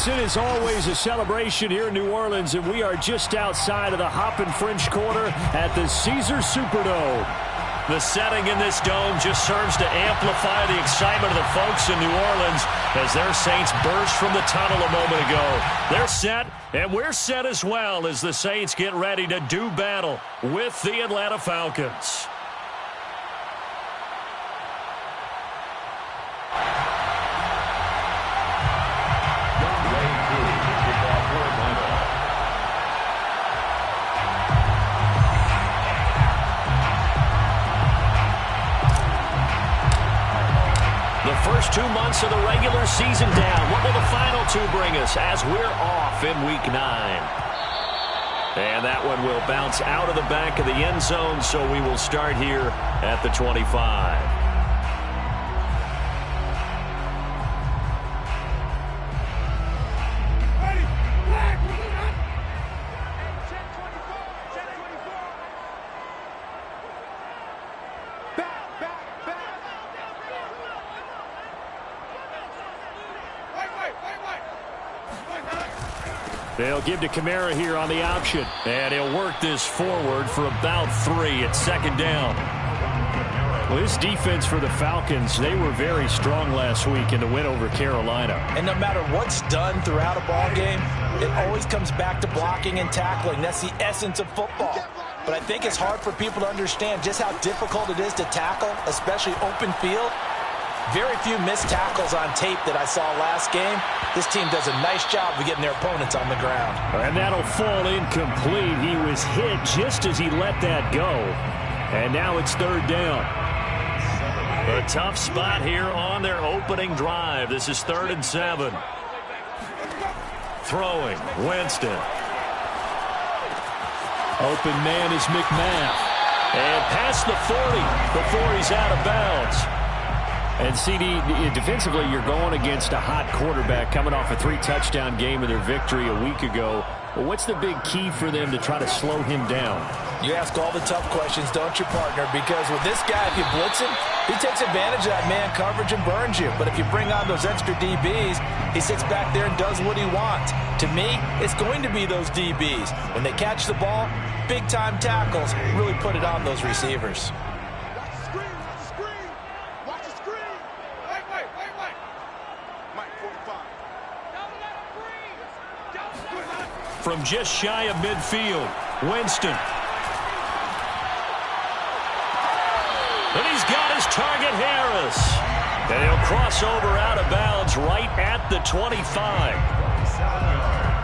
It is always a celebration here in New Orleans, and we are just outside of the Hoppin' French Quarter at the Caesars Superdome. The setting in this dome just serves to amplify the excitement of the folks in New Orleans as their Saints burst from the tunnel a moment ago. They're set, and we're set as well as the Saints get ready to do battle with the Atlanta Falcons. First 2 months of the regular season down. What will the final 2 bring us as we're off in Week 9? And that one will bounce out of the back of the end zone, so we will start here at the 25. They'll give to Kamara here on the option. And he'll work this forward for about 3 at second down. Well, this defense for the Falcons, they were very strong last week in the win over Carolina. And no matter what's done throughout a ball game, it always comes back to blocking and tackling. That's the essence of football. But I think it's hard for people to understand just how difficult it is to tackle, especially open field. Very few missed tackles on tape that I saw last game. This team does a nice job of getting their opponents on the ground. And that'll fall incomplete. He was hit just as he let that go. And now it's third down. A tough spot here on their opening drive. This is 3rd and 7. Throwing, Winston. Open man is McMath. And past the 40 before he's out of bounds. And, CD, defensively, you're going against a hot quarterback coming off a 3-touchdown game in their victory a week ago. Well, what's the big key for them to try to slow him down? You ask all the tough questions, don't you, partner? Because with this guy, if you blitz him, he takes advantage of that man coverage and burns you. But if you bring on those extra DBs, he sits back there and does what he wants. To me, it's going to be those DBs. When they catch the ball, big-time tackles really put it on those receivers. From just shy of midfield, Winston. And he's got his target, Harris. And he'll cross over out of bounds right at the 25.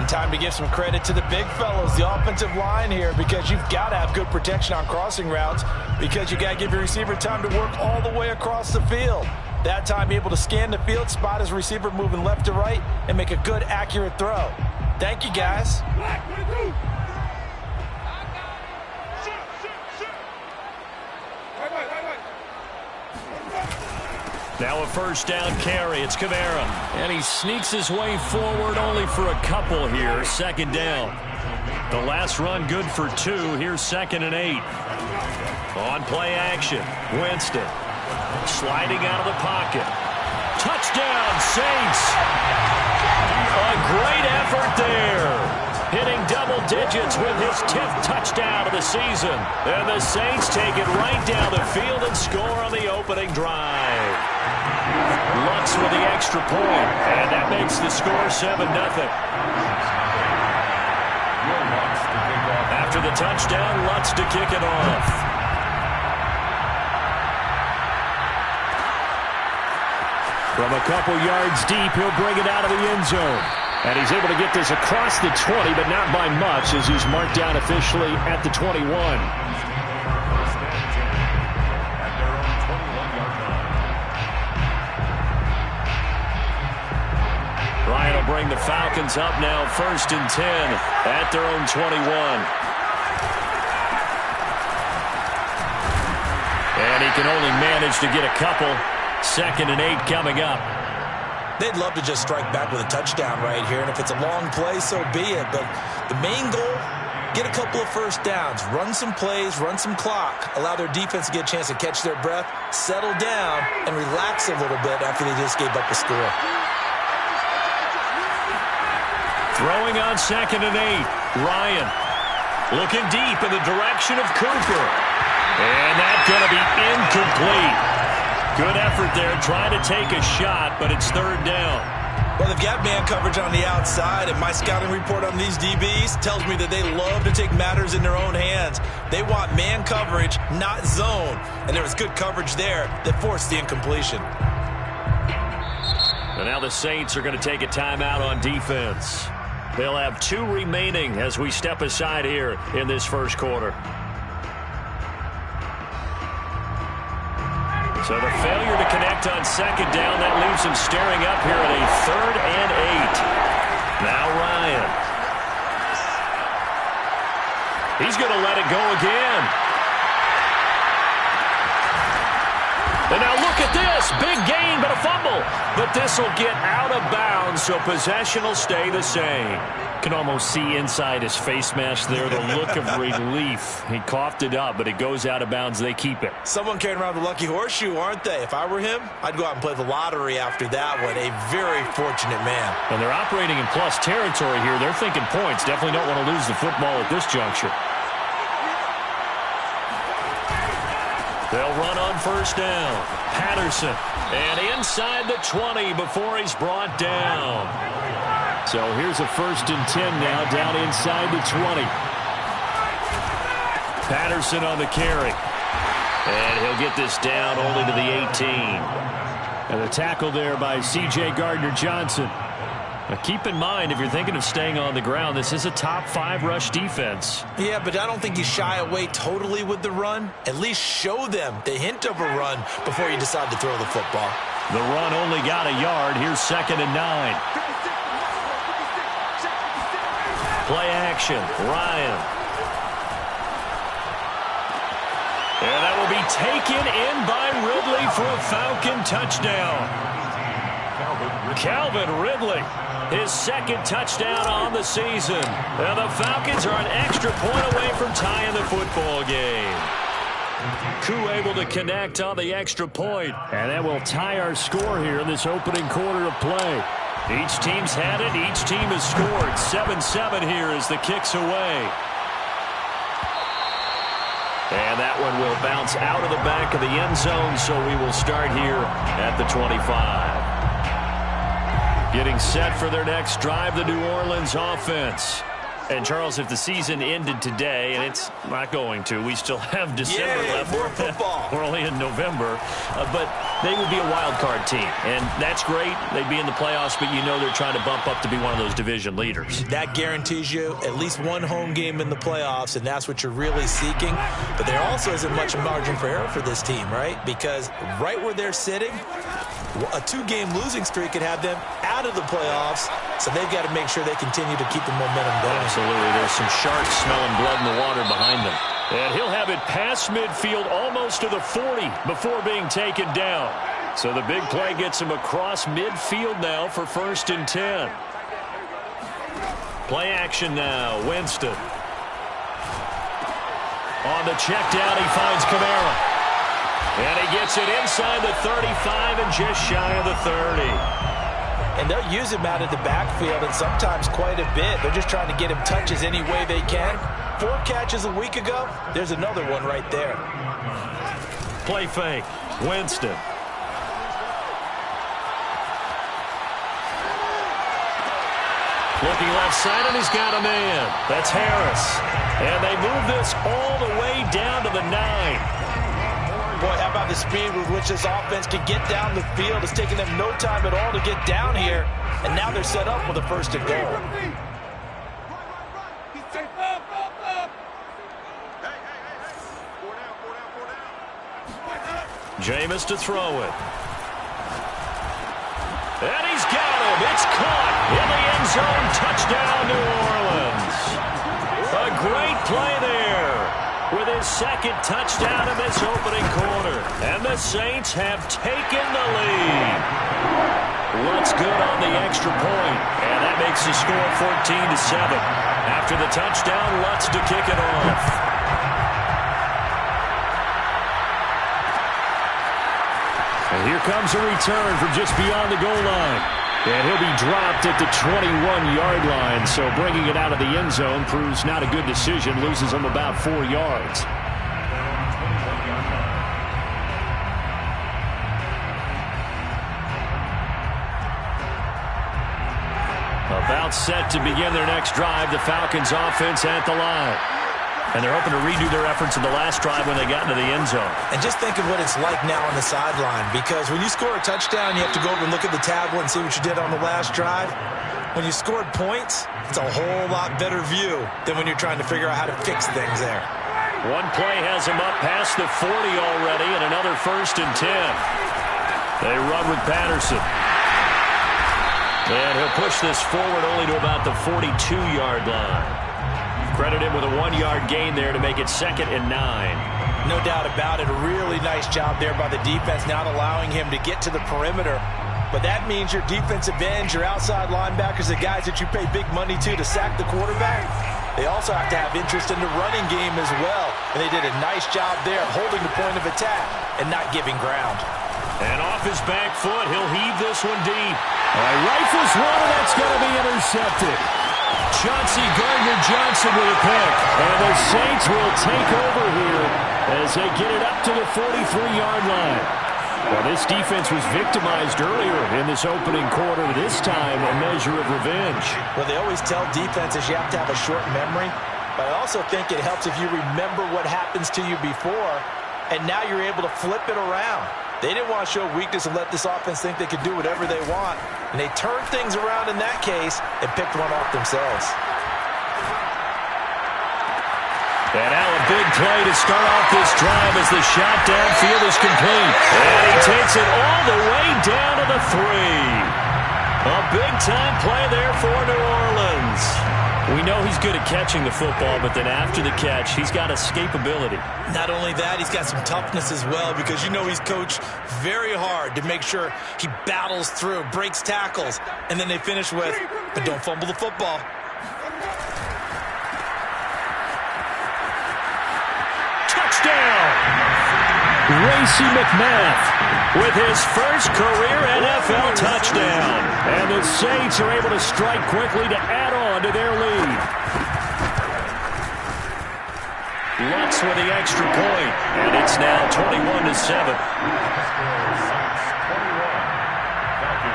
And time to give some credit to the big fellows, the offensive line here, because you've got to have good protection on crossing routes because you got to give your receiver time to work all the way across the field. That time able to scan the field, spot his receiver moving left to right, and make a good, accurate throw. Thank you, guys. Now a first down carry. It's Kamara. And he sneaks his way forward only for a couple here. Second down. The last run good for 2. Here's 2nd and 8. On play action. Winston. Sliding out of the pocket. Touchdown, Saints. A great effort there. Hitting double digits with his 10th touchdown of the season. And the Saints take it right down the field and score on the opening drive. Lutz with the extra point. And that makes the score 7-0. After the touchdown, Lutz to kick it off. From a couple yards deep, he'll bring it out of the end zone. And he's able to get this across the 20, but not by much as he's marked down officially at the 21. Ryan will bring the Falcons up now 1st and 10 at their own 21. And he can only manage to get a couple. 2nd and 8 coming up. They'd love to just strike back with a touchdown right here, and if it's a long play, so be it. But the main goal, get a couple of first downs, run some plays, run some clock, allow their defense to get a chance to catch their breath, settle down, and relax a little bit after they just gave up the score. Throwing on 2nd and 8. Ryan looking deep in the direction of Cooper. And that's going to be incomplete. Good effort there trying to take a shot, but it's 3rd down. Well, they've got man coverage on the outside, and my scouting report on these DBs tells me that they love to take matters in their own hands. They want man coverage, not zone. And there was good coverage there that forced the incompletion. And now the Saints are going to take a timeout on defense. They'll have 2 remaining as we step aside here in this first quarter. So the failure to connect on 2nd down, that leaves him staring up here at a 3rd and 8. Now Ryan. He's going to let it go again. And now look at this. Big gain, but a fumble. But this will get out of bounds, so possession will stay the same. Can almost see inside his face mask there, the look of relief. He coughed it up, but it goes out of bounds. They keep it. Someone carrying around the lucky horseshoe, aren't they? If I were him, I'd go out and play the lottery after that one. A very fortunate man. And they're operating in plus territory here. They're thinking points. Definitely don't want to lose the football at this juncture. They'll run on 1st down. Patterson. And inside the 20 before he's brought down. So here's a 1st and 10 now, down inside the 20. Patterson on the carry. And he'll get this down only to the 18. And the tackle there by C.J. Gardner-Johnson. Now keep in mind, if you're thinking of staying on the ground, this is a top 5 rush defense. Yeah, but I don't think you shy away totally with the run. At least show them the hint of a run before you decide to throw the football. The run only got a yard. Here's 2nd and 9. Play action. Ryan. And that will be taken in by Ridley for a Falcon touchdown. Calvin Ridley, his 2nd touchdown on the season. And the Falcons are an extra point away from tying the football game. Koo able to connect on the extra point. And that will tie our score here in this opening quarter of play. Each team's had it. Each team has scored. 7-7 here as the kick's away. And that one will bounce out of the back of the end zone, so we will start here at the 25. Getting set for their next drive, the New Orleans offense. And, Charles, if the season ended today, and it's not going to, we still have December left. More football. We're only in November. But they would be a wild card team. And that's great. They'd be in the playoffs, but you know they're trying to bump up to be one of those division leaders. That guarantees you at least one home game in the playoffs, and that's what you're really seeking. But there also isn't much margin for error for this team, right? Because right where they're sitting, a 2-game losing streak could have them out of the playoffs, so they've got to make sure they continue to keep the momentum going. Absolutely. There's some sharks smelling blood in the water behind them. And he'll have it past midfield almost to the 40 before being taken down. So the big play gets him across midfield now for 1st and 10. Play action now. Winston. On the check down, he finds Kamara. And he gets it inside the 35 and just shy of the 30. And they'll use him out of the backfield, and sometimes quite a bit. They're just trying to get him touches any way they can. 4 catches a week ago. There's another one right there. Play fake. Winston. Looking left side, and he's got a man. That's Harris. And they move this all the way down to the 9. Boy, how about the speed with which this offense can get down the field? It's taking them no time at all to get down here. And now they're set up with a 1st and goal. Jameis to throw it. And he's got him. It's caught in the end zone. Touchdown, New Orleans. A great play there with his 2nd touchdown in this opening quarter. And the Saints have taken the lead. Lutz good on the extra point. And that makes the score 14-7. After the touchdown, Lutz to kick it off. And here comes a return from just beyond the goal line. And he'll be dropped at the 21-yard line. So bringing it out of the end zone proves not a good decision. Loses him about 4 yards. About set to begin their next drive. The Falcons offense at the line. And they're hoping to redo their efforts in the last drive when they got into the end zone. And just think of what it's like now on the sideline, because when you score a touchdown, you have to go over and look at the tablet and see what you did on the last drive. When you scored points, it's a whole lot better view than when you're trying to figure out how to fix things there. One play has him up past the 40 already, and another 1st and 10. They run with Patterson. And he'll push this forward only to about the 42-yard line. Credit him with a 1-yard gain there to make it 2nd and 9. No doubt about it. A really nice job there by the defense, not allowing him to get to the perimeter. But that means your defensive ends, your outside linebackers, the guys that you pay big money to sack the quarterback, they also have to have interest in the running game as well. And they did a nice job there of holding the point of attack and not giving ground. And off his back foot, he'll heave this one deep. Rifles one, and that's going to be intercepted. Chauncey Gardner-Johnson with a pick. And the Saints will take over here as they get it up to the 43-yard line. Well, this defense was victimized earlier in this opening quarter. This time, a measure of revenge. Well, they always tell defenses you have to have a short memory. But I also think it helps if you remember what happens to you before, and now you're able to flip it around. They didn't want to show weakness and let this offense think they could do whatever they want. And they turned things around in that case and picked one off themselves. And now a big play to start off this drive as the shot downfield is complete. And he takes it all the way down to the 3. A big-time play there for New Orleans. We know he's good at catching the football, but then after the catch, he's got escapability. Not only that, he's got some toughness as well, because you know he's coached very hard to make sure he battles through, breaks tackles, and then they finish with, but don't fumble the football. Touchdown! Racey McMath with his first career NFL touchdown. And the Saints are able to strike quickly to add on to their lead. Lutz with the extra point, and it's now 21-7.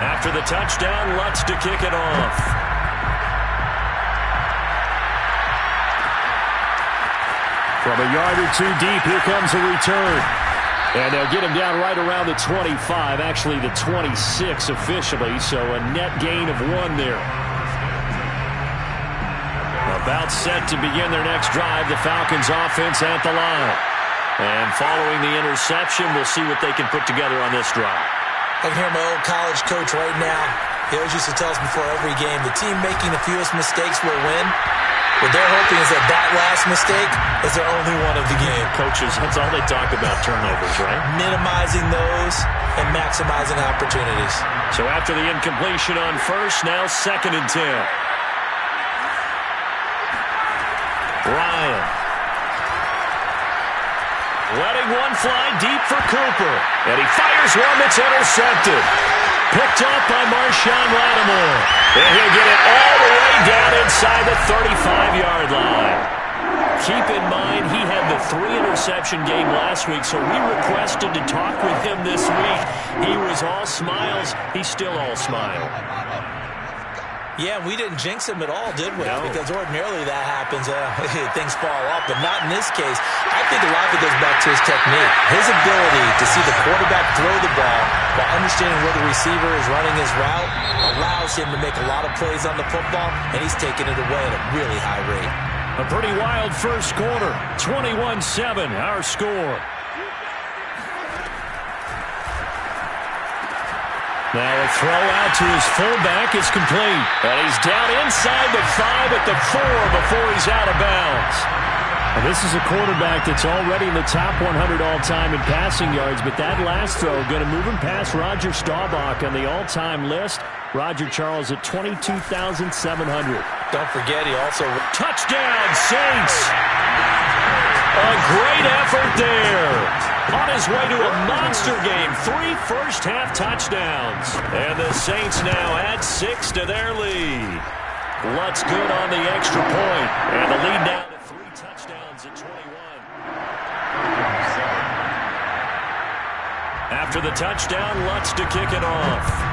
After the touchdown, Lutz to kick it off. From a yard or two deep, here comes a return. And they'll get him down right around the 25, actually the 26 officially, so a net gain of 1 there. About set to begin their next drive, the Falcons offense at the line. And following the interception, we'll see what they can put together on this drive. I can hear my old college coach right now. He always used to tell us before every game, the team making the fewest mistakes will win. What they're hoping is that that last mistake is their only one of the game. Coaches, that's all they talk about, turnovers, right? Minimizing those and maximizing opportunities. So after the incompletion on first, now 2nd and 10. Ryan. Letting one fly deep for Cooper. And he fires one that's intercepted. Picked up by Marshawn Lattimore. And he'll get it all the way down inside the 35-yard line. Keep in mind, he had the 3-interception game last week, so we requested to talk with him this week. He was all smiles. He's still all smile. Yeah, we didn't jinx him at all, did we? No. Because ordinarily that happens. Things fall off, but not in this case. I think a lot of it goes back to his technique. His ability to see the quarterback throw the ball while understanding where the receiver is running his route allows him to make a lot of plays on the football, and he's taking it away at a really high rate. A pretty wild first quarter. 21-7, our score. Now a throw out to his fullback is complete. And he's down inside the 5 at the 4 before he's out of bounds. And this is a quarterback that's already in the top 100 all-time in passing yards, but that last throw going to move him past Roger Staubach on the all-time list. Roger Charles at 22,700. Don't forget, he also... Touchdown, Saints! A great effort there. On his way to a monster game. 3 first-half touchdowns. And the Saints now add 6 to their lead. Lutz good on the extra point. And the lead now to 3 touchdowns at 21. After the touchdown, Lutz to kick it off.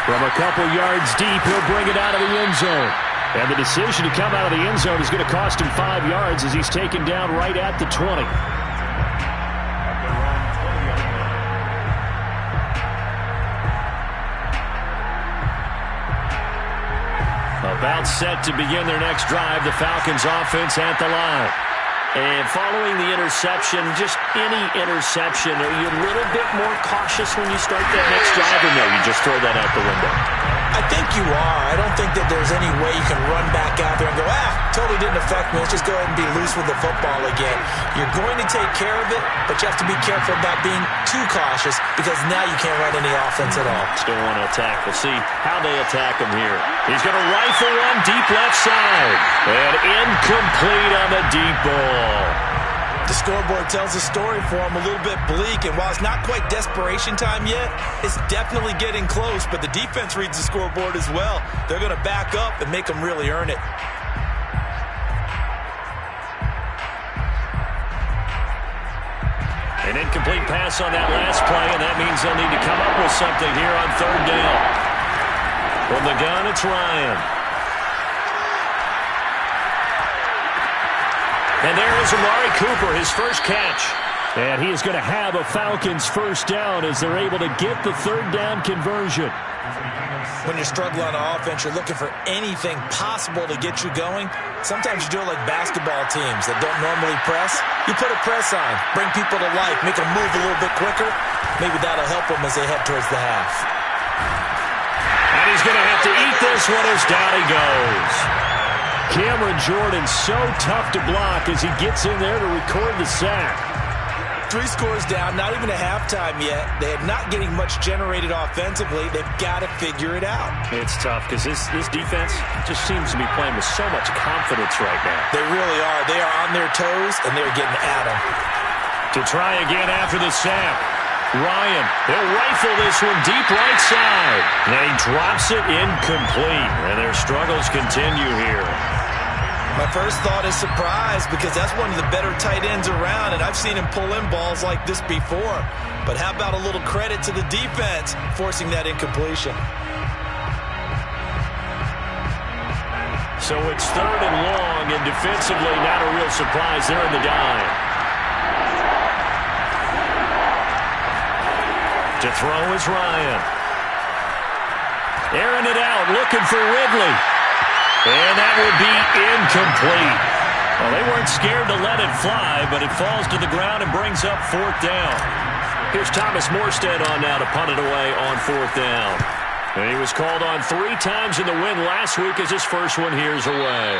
From a couple yards deep, he'll bring it out of the end zone. And the decision to come out of the end zone is going to cost him 5 yards as he's taken down right at the 20. About set to begin their next drive, the Falcons offense at the line. And following the interception, just any interception, are you a little bit more cautious when you start that next drive, or no, you just throw that out the window? I think you are. I don't think that there's any way you can run back out there and go, totally didn't affect me. Let's just go ahead and be loose with the football again. You're going to take care of it, but you have to be careful about being too cautious because now you can't run any offense at all. Still want to attack. We'll see how they attack him here. He's going to rifle one deep left side. And incomplete on the deep ball. The scoreboard tells a story for him, a little bit bleak, and while it's not quite desperation time yet, it's definitely getting close, but the defense reads the scoreboard as well. They're going to back up and make them really earn it. An incomplete pass on that last play, and that means they'll need to come up with something here on 3rd down. From the gun, it's Ryan. And there is Amari Cooper, his first catch. And he is going to have a Falcons first down as they're able to get the 3rd down conversion. When you're struggling on offense, you're looking for anything possible to get you going. Sometimes you do it like basketball teams that don't normally press. You put a press on, bring people to life, make them move a little bit quicker. Maybe that'll help them as they head towards the half. And he's going to have to eat this one as down he goes. Cameron Jordan so tough to block as he gets in there to record the sack. 3 scores down, not even a halftime yet. They are not getting much generated offensively. They've got to figure it out. It's tough because this defense just seems to be playing with so much confidence right now. They really are. They are on their toes, and they're getting at them. To try again after the sack. Ryan, he'll rifle this one deep right side. And he drops it incomplete. And their struggles continue here. My first thought is surprise because that's one of the better tight ends around, and I've seen him pull in balls like this before. But how about a little credit to the defense forcing that incompletion? So it's 3rd and long, and defensively not a real surprise there in the dime. To throw is Ryan. Airing it out, looking for Ridley. And that will be incomplete. Well, they weren't scared to let it fly, but it falls to the ground and brings up 4th down. Here's Thomas Morstead on now to punt it away on 4th down. And he was called on 3 times in the win last week as his first one here's away.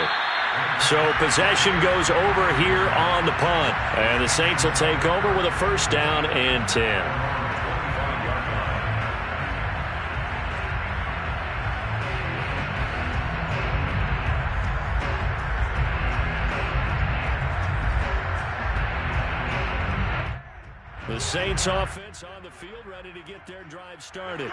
So possession goes over here on the punt. And the Saints will take over with a 1st down and 10. The Saints offense on the field ready to get their drive started.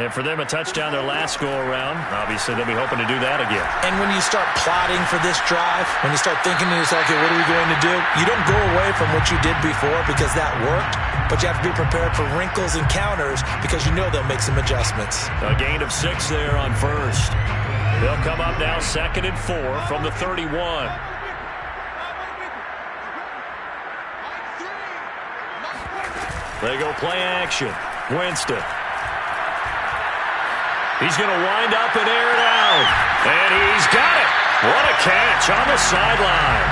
And for them, a touchdown their last go-around. Obviously, they'll be hoping to do that again. And when you start plotting for this drive, when you start thinking to yourself, okay, what are we going to do? You don't go away from what you did before because that worked, but you have to be prepared for wrinkles and counters because you know they'll make some adjustments. A gain of 6 there on 1st. They'll come up now 2nd and 4 from the 31. They go play action. Winston. He's going to wind up and air it out. And he's got it. What a catch on the sideline.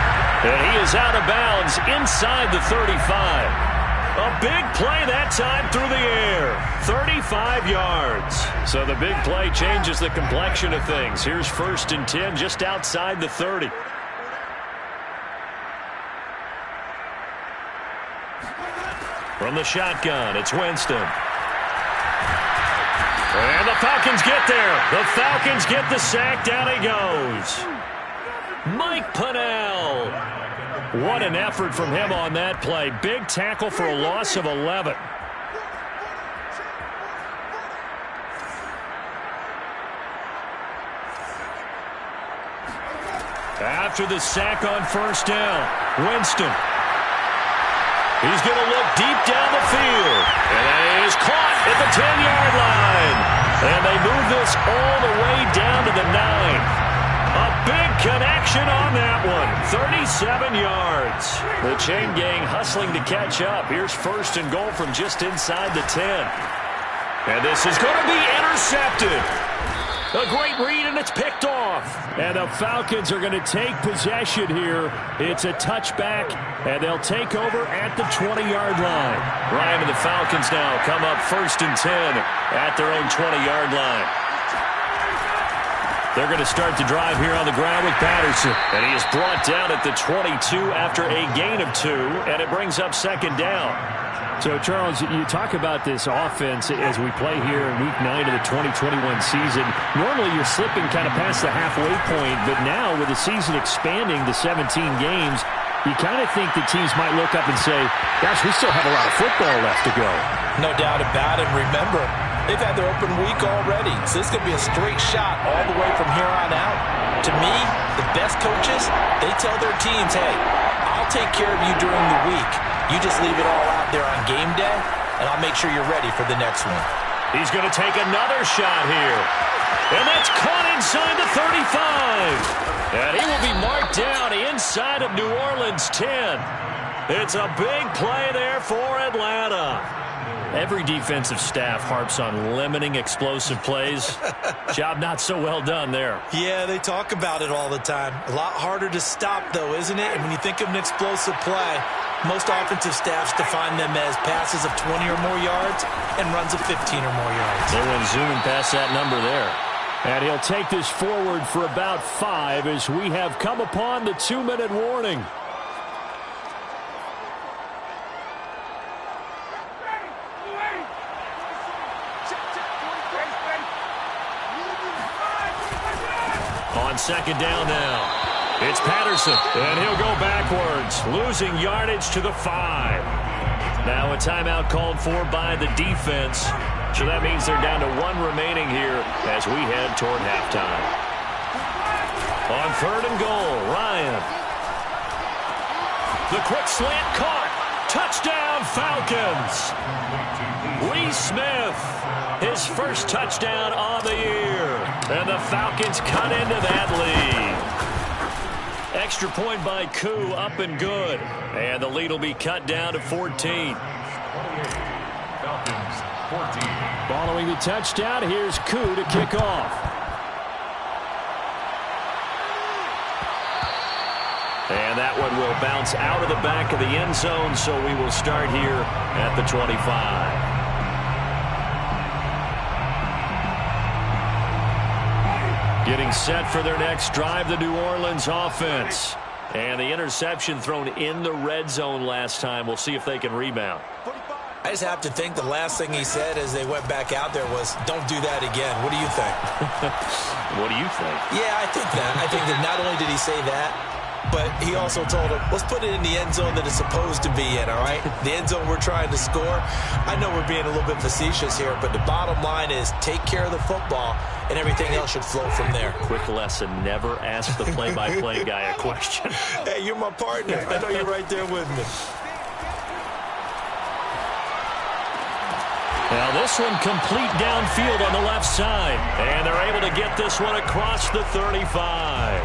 And he is out of bounds inside the 35. A big play that time through the air. 35 yards. So the big play changes the complexion of things. Here's 1st and 10 just outside the 30. From the shotgun, it's Winston. And the Falcons get there. The Falcons get the sack. Down he goes. Mike Pennell What an effort from him on that play. Big tackle for a loss of 11. After the sack on first down, Winston. He's going to look deep down the field. And he is caught at the 10-yard line. And they move this all the way down to the 9. A big connection on that one. 37 yards. The chain gang hustling to catch up. Here's first and goal from just inside the 10. And this is going to be intercepted. A great read, and it's picked off. And the Falcons are going to take possession here. It's a touchback, and they'll take over at the 20-yard line. Ryan and the Falcons now come up first and 10 at their own 20-yard line. They're going to start the drive here on the ground with Patterson. And he is brought down at the 22 after a gain of 2, and it brings up second down. So, Charles, you talk about this offense as we play here in Week 9 of the 2021 season. Normally, you're slipping kind of past the halfway point, but now with the season expanding to 17 games, you kind of think the teams might look up and say, gosh, we still have a lot of football left to go. No doubt about it. Remember, they've had their open week already, so this is going to be a straight shot all the way from here on out. To me, the best coaches, they tell their teams, hey, I'll take care of you during the week. You just leave it all out there on game day, and I'll make sure you're ready for the next one. He's going to take another shot here. And that's caught inside the 35. And he will be marked down inside of New Orleans 10. It's a big play there for Atlanta. Every defensive staff harps on limiting explosive plays. Job not so well done there. Yeah, they talk about it all the time. A lot harder to stop, though, isn't it? And when you think of an explosive play, most offensive staffs define them as passes of 20 or more yards and runs of 15 or more yards. They went zooming past that number there. And he'll take this forward for about 5 as we have come upon the 2-minute warning. On second down now. It's Patterson, and he'll go backwards, losing yardage to the 5. Now a timeout called for by the defense. So that means they're down to 1 remaining here as we head toward halftime. On third and goal, Ryan. The quick slant caught. Touchdown, Falcons. Lee Smith, his first touchdown on the year. And the Falcons cut into that lead. Extra point by Koo, up and good. And the lead will be cut down to 14. Falcons, 14. Following the touchdown, here's Koo to kick off. And that one will bounce out of the back of the end zone, so we will start here at the 25. Getting set for their next drive, the New Orleans offense. And the interception thrown in the red zone last time. We'll see if they can rebound. I just have to think the last thing he said as they went back out there was, don't do that again. What do you think? What do you think? Yeah, I think that not only did he say that, but he also told him, let's put it in the end zone that it's supposed to be in, all right? The end zone we're trying to score. I know we're being a little bit facetious here, but the bottom line is take care of the football, and everything else should flow from there. Quick lesson, never ask the play-by-play guy a question. Hey, you're my partner. I know you're right there with me. Now this one complete downfield on the left side. And they're able to get this one across the 35.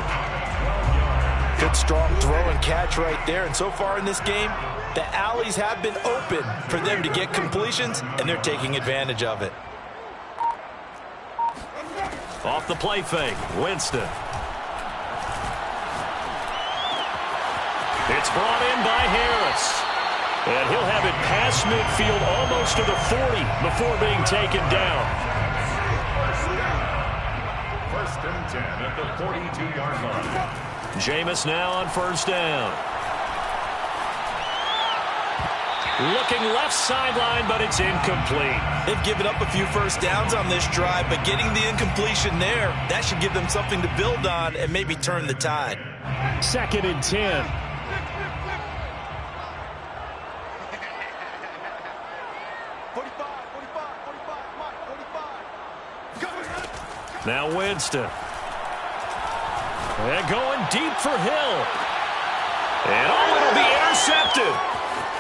Good strong throw and catch right there. And so far in this game, the alleys have been open for them to get completions, and they're taking advantage of it. Off the play fake, Winston. It's brought in by Harris. And he'll have it past midfield almost to the 40 before being taken down. First and 10 at the 42-yard line. Jameis now on first down. Looking left sideline, but it's incomplete. They've given up a few first downs on this drive, but getting the incompletion there, that should give them something to build on and maybe turn the tide. Second and 10. Now Winston. And going deep for Hill. And it'll be intercepted.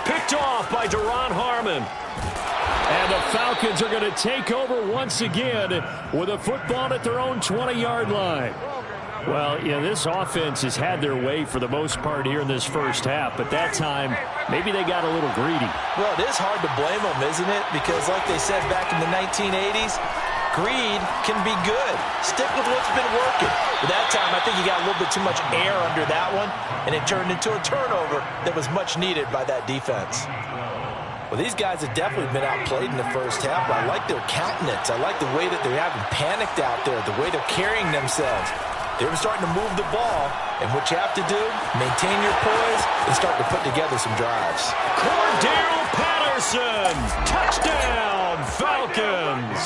Picked off by Deron Harmon. And the Falcons are going to take over once again with a football at their own 20-yard line. Well, yeah, this offense has had their way for the most part here in this first half, but that time, maybe they got a little greedy. Well, it is hard to blame them, isn't it? Because like they said back in the 1980s, greed can be good. Stick with what's been working. But that time, I think you got a little bit too much air under that one, and it turned into a turnover that was much needed by that defense. Well, these guys have definitely been outplayed in the first half, but I like their countenance. I like the way that they haven't panicked out there, the way they're carrying themselves. They're starting to move the ball, and what you have to do, maintain your poise and start to put together some drives. Cordell Patterson, touchdown, Falcons.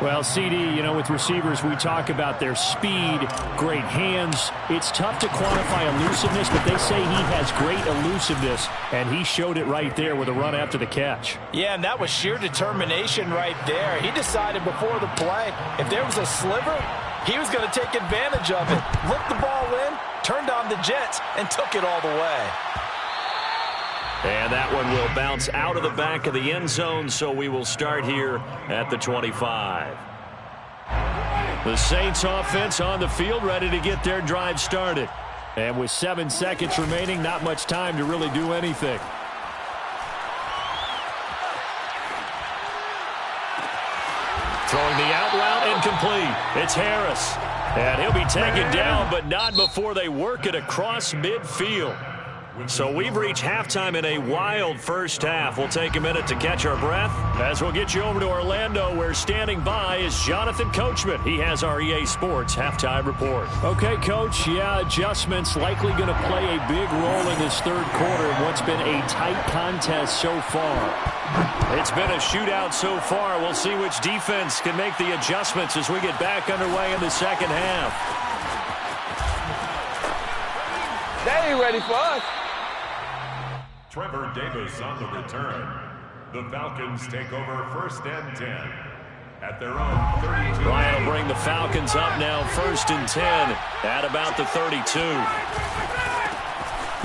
Well, CD, you know, with receivers, we talk about their speed, great hands. It's tough to quantify elusiveness, but they say he has great elusiveness, and he showed it right there with a run after the catch. Yeah, and that was sheer determination right there. He decided before the play, if there was a sliver, he was going to take advantage of it. Looked the ball in, turned on the jets, and took it all the way. And that one will bounce out of the back of the end zone, so we will start here at the 25. The Saints offense on the field, ready to get their drive started. And with 7 seconds remaining, not much time to really do anything. Throwing the out route incomplete. It's Harris. And he'll be taken down, but not before they work it across midfield. So we've reached halftime in a wild first half. We'll take a minute to catch our breath as we'll get you over to Orlando, where standing by is Jonathan Coachman. He has our EA Sports halftime report. Okay, Coach, yeah, adjustments likely going to play a big role in this third quarter in what's been a tight contest so far. It's been a shootout so far. We'll see which defense can make the adjustments as we get back underway in the second half. They ain't ready for us. Trevor Davis on the return. The Falcons take over first and 10 at their own 32. Ryan will bring the Falcons up now, first and 10 at about the 32.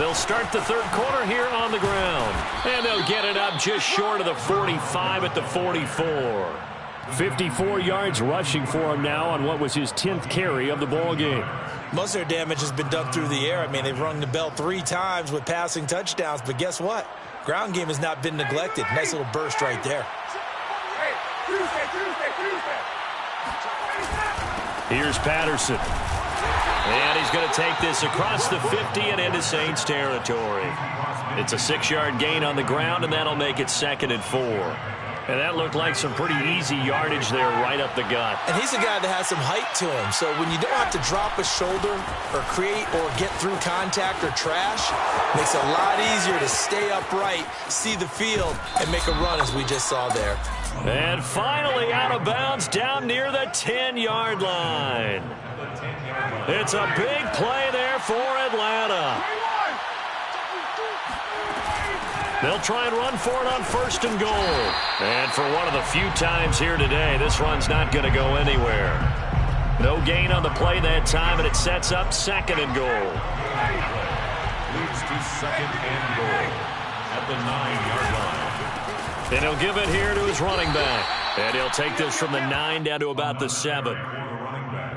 They'll start the third quarter here on the ground, and they'll get it up just short of the 45 at the 44. 54 yards rushing for him now on what was his 10th carry of the ball game. Most of their damage has been done through the air. I mean, they've rung the bell 3 times with passing touchdowns, but guess what? Ground game has not been neglected. Nice little burst right there. Here's Patterson. And he's going to take this across the 50 and into Saints territory. It's a 6-yard gain on the ground, and that'll make it 2nd and 4. And that looked like some pretty easy yardage there right up the gut. And he's a guy that has some height to him. So when you don't have to drop a shoulder or create or get through contact or trash, it makes it a lot easier to stay upright, see the field, and make a run as we just saw there. And finally out of bounds down near the 10-yard line. It's a big play there for Atlanta. They'll try and run for it on first and goal. And for one of the few times here today, this run's not going to go anywhere. No gain on the play that time, and it sets up 2nd and goal. Leads to 2nd and goal at the 9-yard line. And he'll give it here to his running back. And he'll take this from the 9 down to about the 7.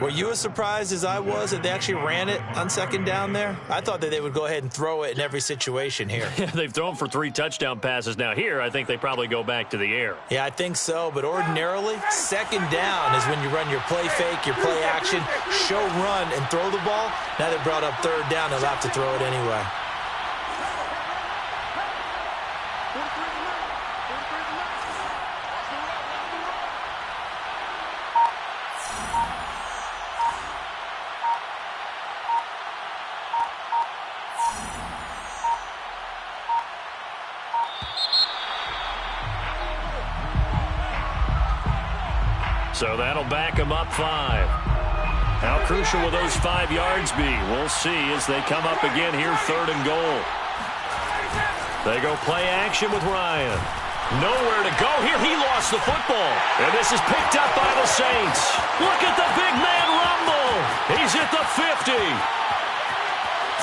Were you as surprised as I was that they actually ran it on 2nd down there? I thought that they would go ahead and throw it in every situation here. They've thrown for 3 touchdown passes. Now here, I think they probably go back to the air. Yeah, I think so. But ordinarily, 2nd down is when you run your play fake, your play action, show run, and throw the ball. Now they brought up 3rd down. They'll have to throw it anyway. So that'll back them up 5. How crucial will those 5 yards be? We'll see as they come up again here, 3rd and goal. They go play action with Ryan. Nowhere to go here. He lost the football. And this is picked up by the Saints. Look at the big man rumble. He's at the 50.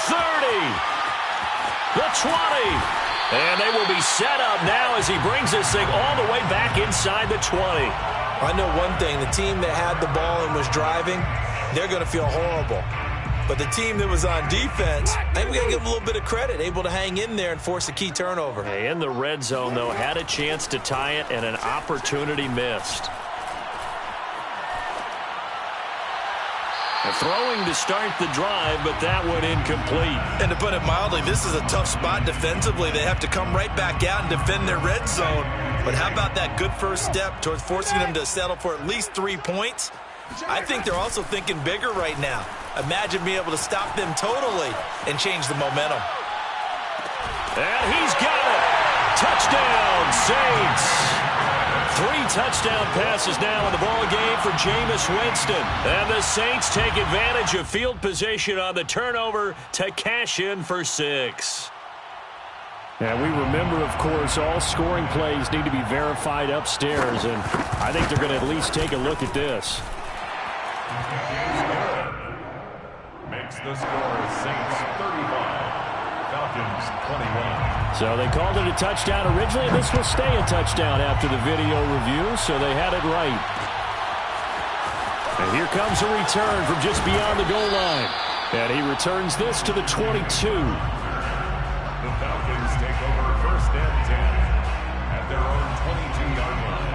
30. The 20. And they will be set up now as he brings this thing all the way back inside the 20. I know one thing. The team that had the ball and was driving, they're going to feel horrible. But the team that was on defense, I think we got to give them a little bit of credit, able to hang in there and force a key turnover. In the red zone, though, had a chance to tie it and an opportunity missed. Throwing to start the drive, but that one incomplete. And to put it mildly, this is a tough spot defensively. They have to come right back out and defend their red zone. But how about that good first step towards forcing them to settle for at least 3 points? I think they're also thinking bigger right now. Imagine being able to stop them totally and change the momentum. And he's got it. Touchdown, Saints. 3 touchdown passes now in the ball game for Jameis Winston. And the Saints take advantage of field position on the turnover to cash in for 6. And we remember, of course, all scoring plays need to be verified upstairs. And I think they're going to at least take a look at this. Makes the score Saints 35, Falcons 21. So they called it a touchdown originally. This will stay a touchdown after the video review, so they had it right. And here comes a return from just beyond the goal line. And he returns this to the 22. The Falcons take over first and 10 at their own 22-yard line.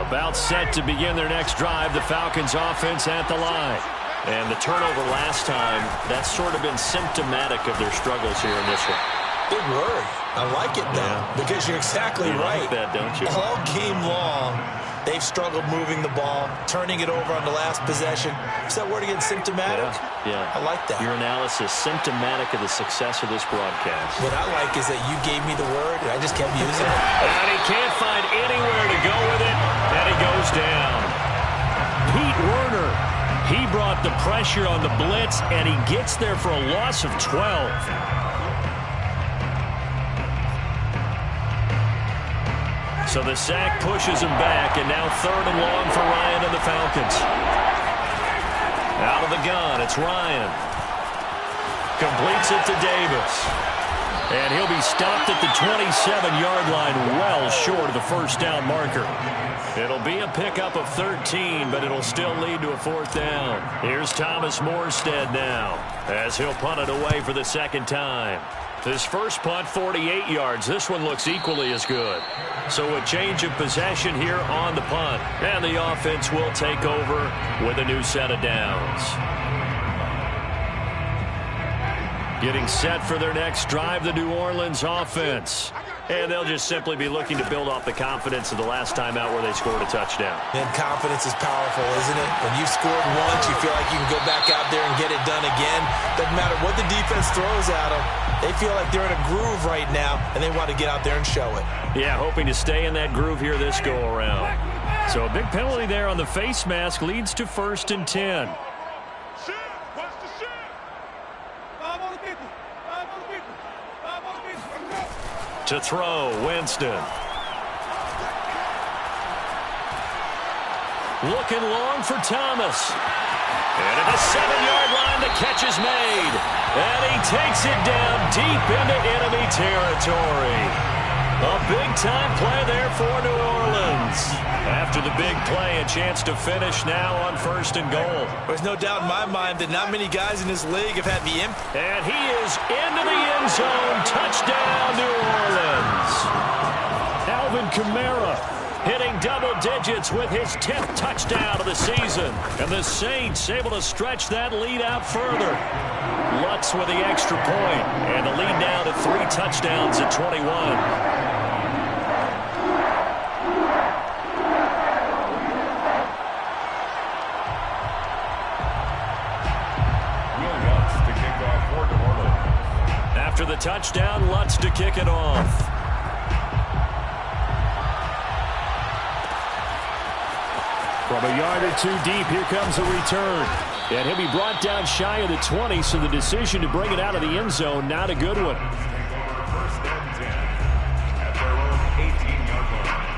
About set to begin their next drive, the Falcons offense at the line. And the turnover last time, that's sort of been symptomatic of their struggles here in this one. Big word. I like it, though, because you're exactly right. Like that, don't you? All game long, they've struggled moving the ball, turning it over on the last possession. Is that word again, symptomatic? Yeah. I like that. Your analysis, symptomatic of the success of this broadcast. What I like is that you gave me the word, and I just kept using it. And he can't find anywhere to go with it, and he goes down. Pete Werner, he brought the pressure on the blitz, and he gets there for a loss of 12. So the sack pushes him back, and now 3rd and long for Ryan and the Falcons. Out of the gun, it's Ryan. Completes it to Davis. And he'll be stopped at the 27-yard line, well short of the first down marker. It'll be a pickup of 13, but it'll still lead to a 4th down. Here's Thomas Morstead now, as he'll punt it away for the 2nd time. His first punt, 48 yards. This one looks equally as good. So a change of possession here on the punt. And the offense will take over with a new set of downs. Getting set for their next drive, the New Orleans offense. And they'll just simply be looking to build off the confidence of the last time out where they scored a touchdown. And confidence is powerful, isn't it? When you've scored once, you feel like you can go back out there and get it done again. Doesn't matter what the defense throws at them. They feel like they're in a groove right now, and they want to get out there and show it. Yeah, hoping to stay in that groove here this go-around. So a big penalty there on the face mask leads to 1st and 10. To throw, Winston. Looking long for Thomas. And at the 7-yard line, the catch is made. And he takes it down deep into enemy territory. A big-time play there for New Orleans. After the big play, a chance to finish now on 1st and goal. There's no doubt in my mind that not many guys in this league have had the impact. And he is into the end zone. Touchdown, New Orleans. Alvin Kamara hitting double digits with his 10th touchdown of the season. And the Saints able to stretch that lead out further. Lutz with the extra point. And the lead now to 3 touchdowns at 21. After the touchdown, Lutz to kick it off. From a yard or two deep, here comes a return. And he'll be brought down shy of the 20, so the decision to bring it out of the end zone, not a good one. First and 10 at their own 18-yard line.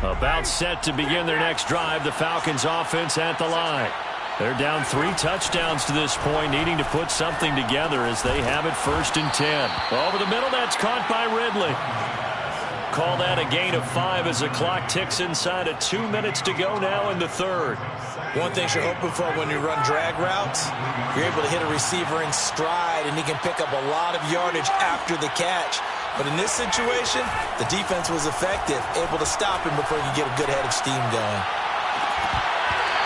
About set to begin their next drive, the Falcons offense at the line. They're down 3 touchdowns to this point, needing to put something together as they have it 1st and 10. Over the middle, that's caught by Ridley. Call that a gain of 5 as the clock ticks inside of 2 minutes to go now in the 3rd. One thing you're hoping for when you run drag routes, you're able to hit a receiver in stride, and he can pick up a lot of yardage after the catch. But in this situation, the defense was effective, able to stop him before he could get a good head of steam going.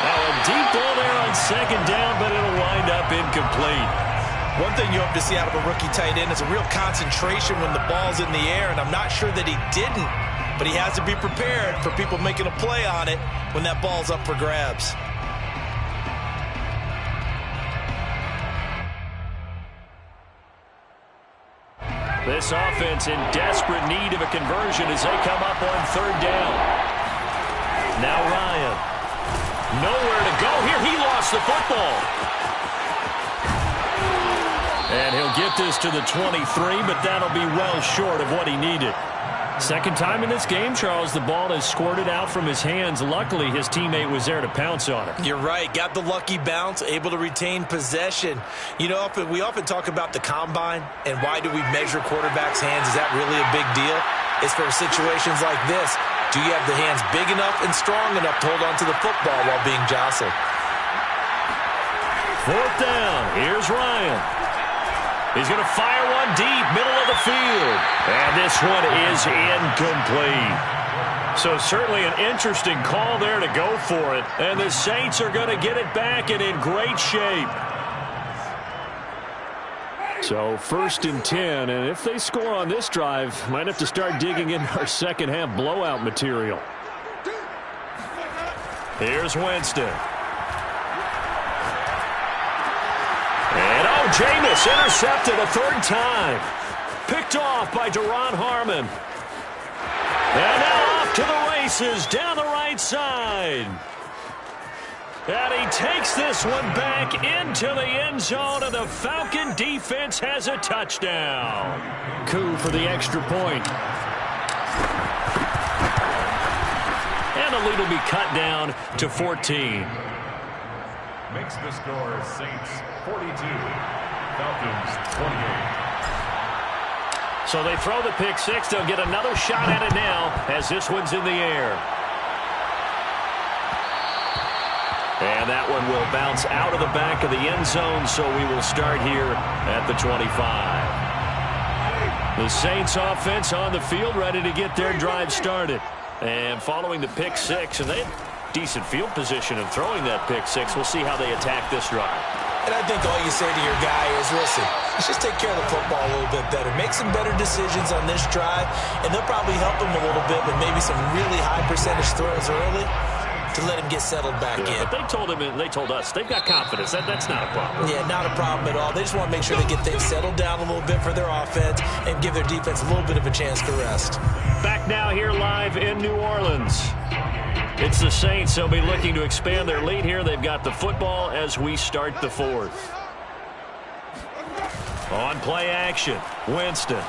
A deep ball there on 2nd down, but it'll wind up incomplete. One thing you hope to see out of a rookie tight end is a real concentration when the ball's in the air, and I'm not sure that he didn't, but he has to be prepared for people making a play on it when that ball's up for grabs. This offense in desperate need of a conversion as they come up on 3rd down. Now Ryan. Nowhere to go here. He lost the football. And he'll get this to the 23, but that'll be well short of what he needed. Second time in this game, Charles, the ball has squirted out from his hands. Luckily, his teammate was there to pounce on it. You're right. Got the lucky bounce, able to retain possession. You know, we often talk about the combine and why do we measure quarterbacks' hands. Is that really a big deal? It's for situations like this. Do you have the hands big enough and strong enough to hold on to the football while being jostled? 4th down. Here's Ryan. He's going to fire one deep, middle of the field. And this one is incomplete. So certainly an interesting call there to go for it. And the Saints are going to get it back and in great shape. So 1st and 10, and if they score on this drive, might have to start digging in our second half blowout material. Here's Winston. And Jameis intercepted a 3rd time. Picked off by Deron Harmon. And now off to the races down the right side. And he takes this one back into the end zone, and the Falcon defense has a touchdown. Coup for the extra point. And the lead will be cut down to 14. Makes the score Saints 42, Falcons 28. So they throw the pick 6. They'll get another shot at it now as this one's in the air. And that one will bounce out of the back of the end zone, so we will start here at the 25. The Saints offense on the field, ready to get their drive started. And following the pick 6, and they have decent field position in throwing that pick 6. We'll see how they attack this drive. And I think all you say to your guy is, listen, let's just take care of the football a little bit better. Make some better decisions on this drive, and they'll probably help him a little bit with maybe some really high percentage throws early to let him get settled back in. But they told him, and they told us, they've got confidence. That's not a problem. Yeah, not a problem at all. They just want to make sure they get things settled down a little bit for their offense and give their defense a little bit of a chance to rest. Back now here live in New Orleans. It's the Saints. They'll be looking to expand their lead here. They've got the football as we start the 4th. On play action, Winston.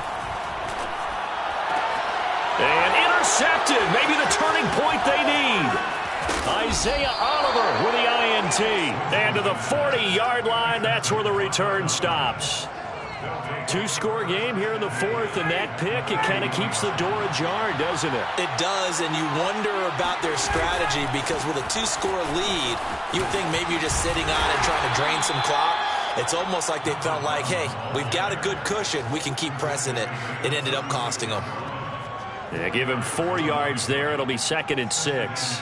And intercepted. Maybe the turning point they need. Isaiah Oliver with the INT. And to the 40-yard line, that's where the return stops. 2-score game here in the 4th, and that pick, it kind of keeps the door ajar, doesn't it? It does, and you wonder about their strategy because with a 2-score lead, you would think maybe you're just sitting on it trying to drain some clock. It's almost like they felt like, hey, we've got a good cushion. We can keep pressing it. It ended up costing them. Yeah, give him 4 yards there. It'll be 2nd and 6.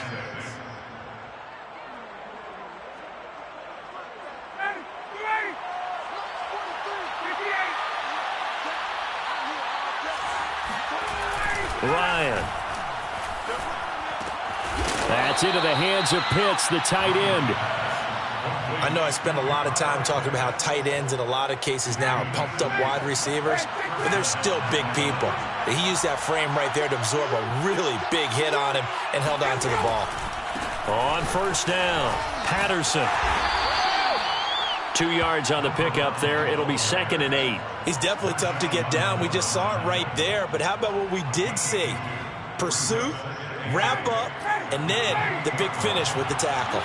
Ryan. It's into the hands of Pitts, the tight end. I know I spend a lot of time talking about how tight ends in a lot of cases now are pumped up wide receivers, but they're still big people. He used that frame right there to absorb a really big hit on him and held on to the ball. On first down, Patterson. 2 yards on the pickup there. It'll be 2nd and 8. He's definitely tough to get down. We just saw it right there, but how about what we did see? Pursuit, wrap up, and then the big finish with the tackle.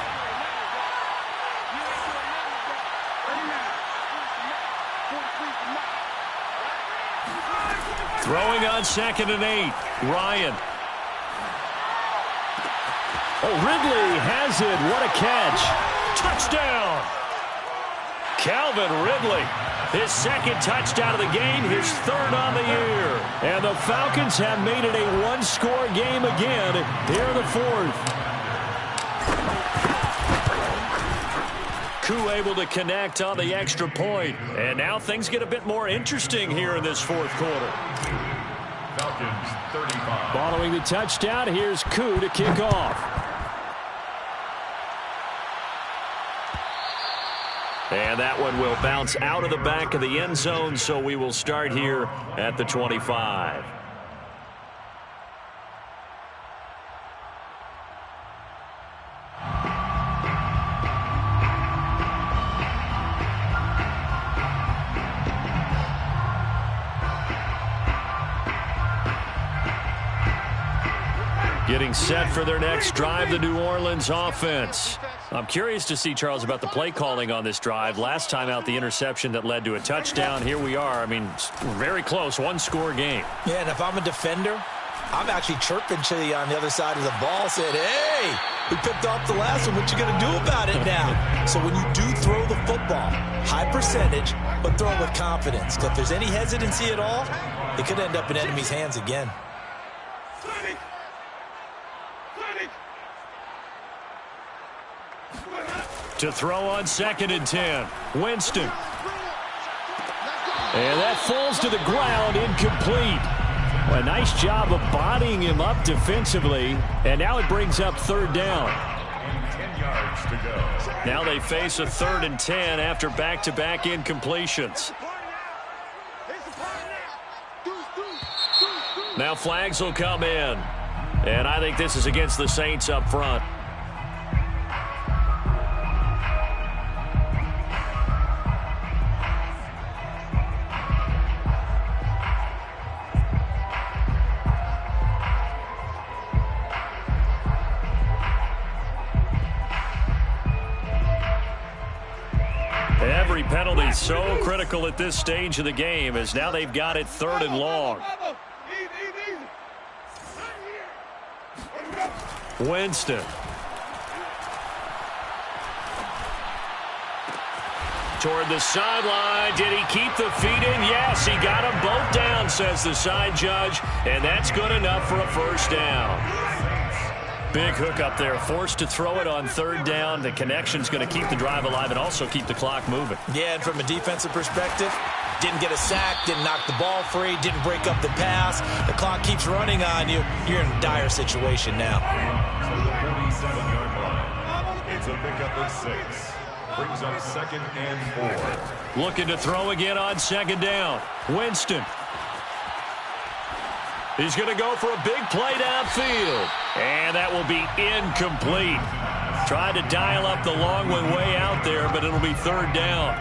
Throwing on 2nd and 8. Ryan. Oh, Ridley has it. What a catch. Touchdown. Calvin Ridley. His 2nd touchdown of the game, his 3rd on the year. And the Falcons have made it a one-score game again here in the 4th. Koo able to connect on the extra point. And now things get a bit more interesting here in this 4th quarter. Falcons 35. Following the touchdown, here's Koo to kick off. And that one will bounce out of the back of the end zone, so we will start here at the 25. Getting set for their next drive, the New Orleans offense. I'm curious to see, Charles, about the play calling on this drive. Last time out, the interception that led to a touchdown. Here we are. I mean, very close, one-score game. Yeah, and if I'm a defender, I'm actually chirping to you on the other side of the ball, saying, hey, we picked off the last one. What you going to do about it now? So when you do throw the football, high percentage, but throw it with confidence. Because if there's any hesitancy at all, it could end up in enemy's hands again. To throw on 2nd and 10. Winston. And that falls to the ground, incomplete. A nice job of bodying him up defensively. And now it brings up 3rd down. 10 yards to go. Now they face a 3rd and 10 after back-to-back incompletions. Now flags will come in. And I think this is against the Saints up front. Every penalty so critical at this stage of the game, as now they've got it 3rd and long. Winston. Toward the sideline. Did he keep the feet in? Yes, he got them both down, says the side judge. And that's good enough for a 1st down. Big hook up there, forced to throw it on 3rd down. The connection's going to keep the drive alive and also keep the clock moving. Yeah, and from a defensive perspective, didn't get a sack, didn't knock the ball free, didn't break up the pass. The clock keeps running on you. You're in a dire situation now. So the 47-yard line. It's a pickup of 6. Brings up 2nd and 4. Looking to throw again on 2nd down. Winston. He's going to go for a big play downfield. And that will be incomplete. Tried to dial up the long one way out there, but it'll be 3rd down.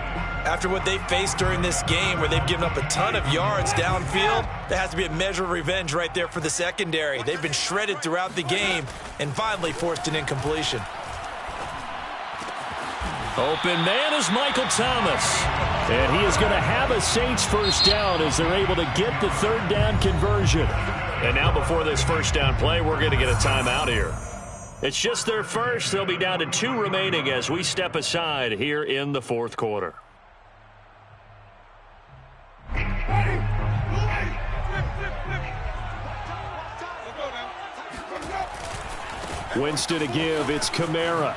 After what they faced during this game, where they've given up a ton of yards downfield, there has to be a measure of revenge right there for the secondary. They've been shredded throughout the game and finally forced an incompletion. Open man is Michael Thomas. And he is going to have a Saints 1st down as they're able to get the 3rd down conversion. And now before this 1st down play, we're going to get a timeout here. It's just their first. They'll be down to 2 remaining as we step aside here in the 4th quarter. Winston to give. It's Kamara.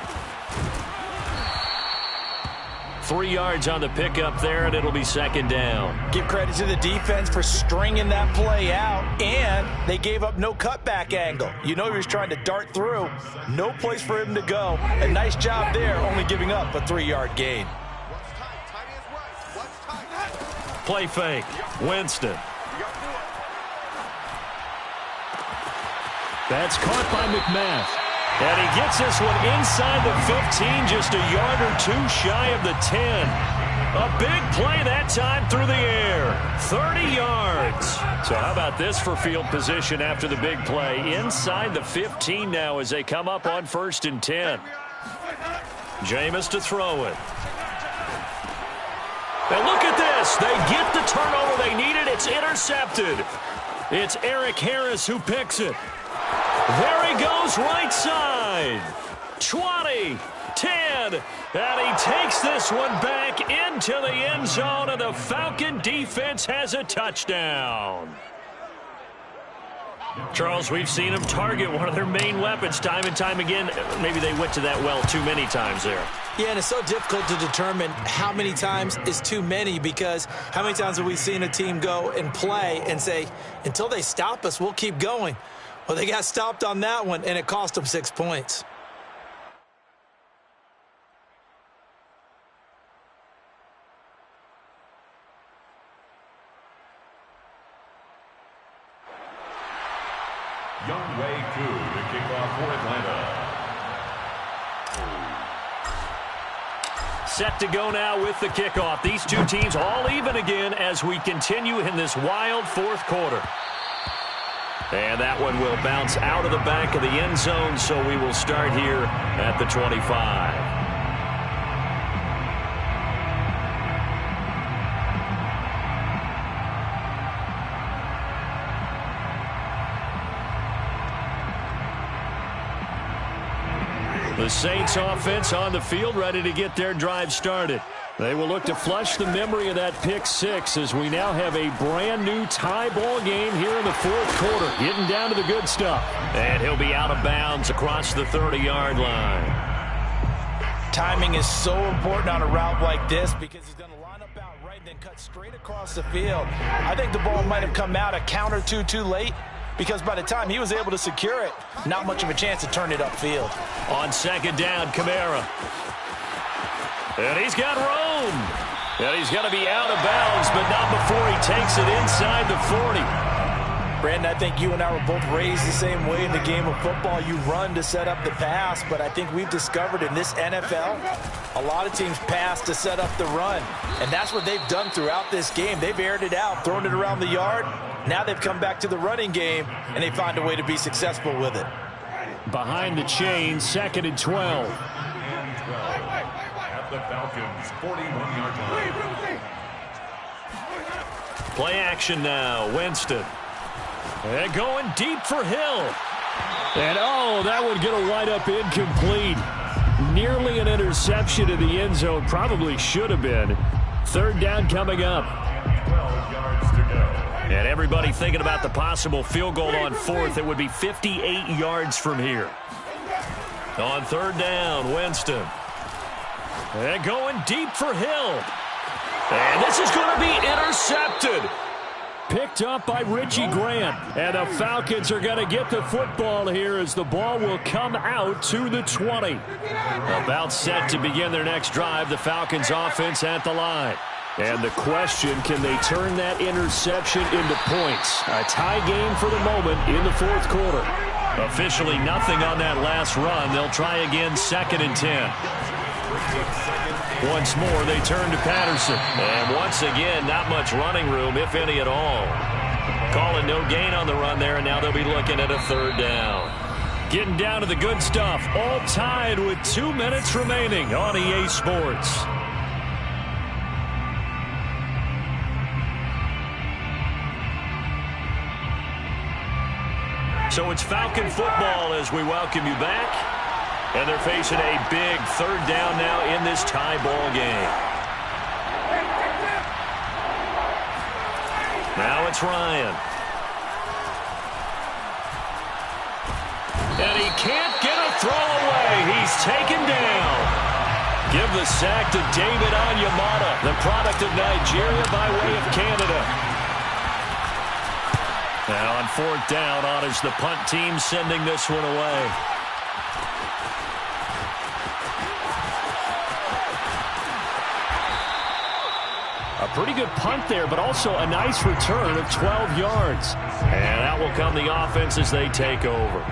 3 yards on the pickup there, and it'll be second down. Give credit to the defense for stringing that play out, and they gave up no cutback angle. You know he was trying to dart through. No place for him to go. A nice job there, only giving up a 3-yard gain. Play fake. Winston. That's caught by McMath. And he gets this one inside the 15, just a yard or two shy of the 10. A big play that time through the air. 30 yards. So how about this for field position after the big play? Inside the 15 now as they come up on 1st and 10. Jameis to throw it. And look at this. They get the turnover they needed. It's intercepted. It's Eric Harris who picks it. There he goes right side. 20, 10, and he takes this one back into the end zone, and the Falcon defense has a touchdown. Charles, we've seen them target one of their main weapons time and time again. Maybe they went to that well too many times there. Yeah, and it's so difficult to determine how many times is too many, because how many times have we seen a team go and play and say, until they stop us, we'll keep going. Well, they got stopped on that one, and it cost them 6 points. Youngway Koo to kick off for Atlanta. Set to go now with the kickoff. These two teams all even again as we continue in this wild 4th quarter. And that one will bounce out of the back of the end zone, so we will start here at the 25. The Saints offense on the field, ready to get their drive started. They will look to flush the memory of that pick 6 as we now have a brand new tie ball game here in the 4th quarter. Getting down to the good stuff. And he'll be out of bounds across the 30-yard line. Timing is so important on a route like this, because he's going to line up out right and then cut straight across the field. I think the ball might have come out a count or two too late, because by the time he was able to secure it, not much of a chance to turn it upfield. On 2nd down, Kamara. And he's got room. And he's going to be out of bounds, but not before he takes it inside the 40. Brandon, I think you and I were both raised the same way in the game of football. You run to set up the pass, but I think we've discovered in this NFL, a lot of teams pass to set up the run. And that's what they've done throughout this game. They've aired it out, thrown it around the yard. Now they've come back to the running game, and they find a way to be successful with it. Behind the chain, 2nd and 12. At the Falcons' 41-yard line. Play action now, Winston. And going deep for Hill. And, oh, that would get a wide-up incomplete. Nearly an interception in the end zone. Probably should have been. 3rd down coming up. 12 yards to go. And everybody thinking about the possible field goal on 4th. It would be 58 yards from here. On 3rd down, Winston. And going deep for Hill. And this is going to be intercepted. Picked up by Richie Grant. And the Falcons are going to get the football here as the ball will come out to the 20. About set to begin their next drive. The Falcons offense at the line. And the question, can they turn that interception into points? A tie game for the moment in the 4th quarter. Officially nothing on that last run. They'll try again 2nd and 10. Once more, they turn to Patterson. And once again, not much running room, if any at all. Calling no gain on the run there, and now they'll be looking at a 3rd down. Getting down to the good stuff. All tied with 2 minutes remaining on EA Sports. So it's Falcon football as we welcome you back. And they're facing a big 3rd down now in this tie ball game. Now it's Ryan. And he can't get a throw away. He's taken down. Give the sack to David Onyemata, the product of Nigeria by way of Canada. And on 4th down, on is the punt team sending this one away. A pretty good punt there, but also a nice return of 12 yards. And that will come the offense as they take over.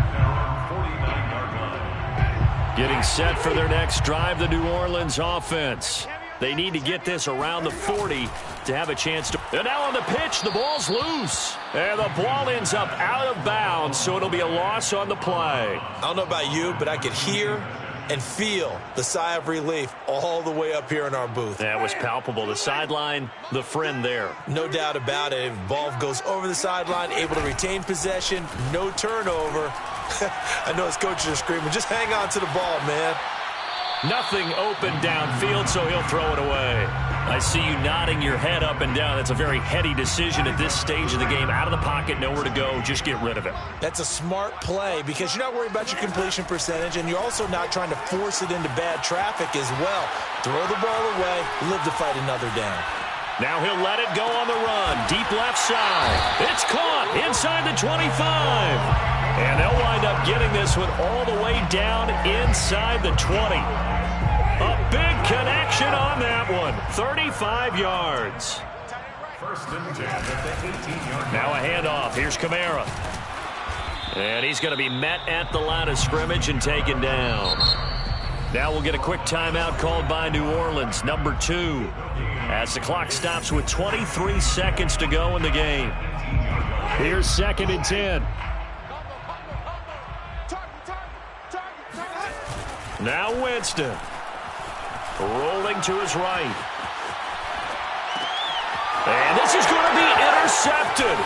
Getting set for their next drive, the New Orleans offense. They need to get this around the 40 to have a chance to. And now on the pitch, the ball's loose. And the ball ends up out of bounds, so it'll be a loss on the play. I don't know about you, but I could hear and feel the sigh of relief all the way up here in our booth. That was palpable. The sideline, the friend there. No doubt about it. If the ball goes over the sideline, able to retain possession, no turnover. I know his coaches are screaming, just hang on to the ball, man. Nothing open downfield, so he'll throw it away. I see you nodding your head up and down. That's a very heady decision at this stage of the game. Out of the pocket, nowhere to go. Just get rid of it. That's a smart play because you're not worried about your completion percentage, and you're also not trying to force it into bad traffic as well. Throw the ball away, live to fight another down. Now he'll let it go on the run. Deep left side. It's caught inside the 25. And they'll wind up getting this one all the way down inside the 20. A big connection on that one. 35 yards. First and 10 at the 18-yard line. Now a handoff. Here's Kamara. And he's going to be met at the line of scrimmage and taken down. Now we'll get a quick timeout called by New Orleans, number 2. As the clock stops with 23 seconds to go in the game. Here's 2nd and 10. Now Winston. Rolling to his right. And this is going to be intercepted.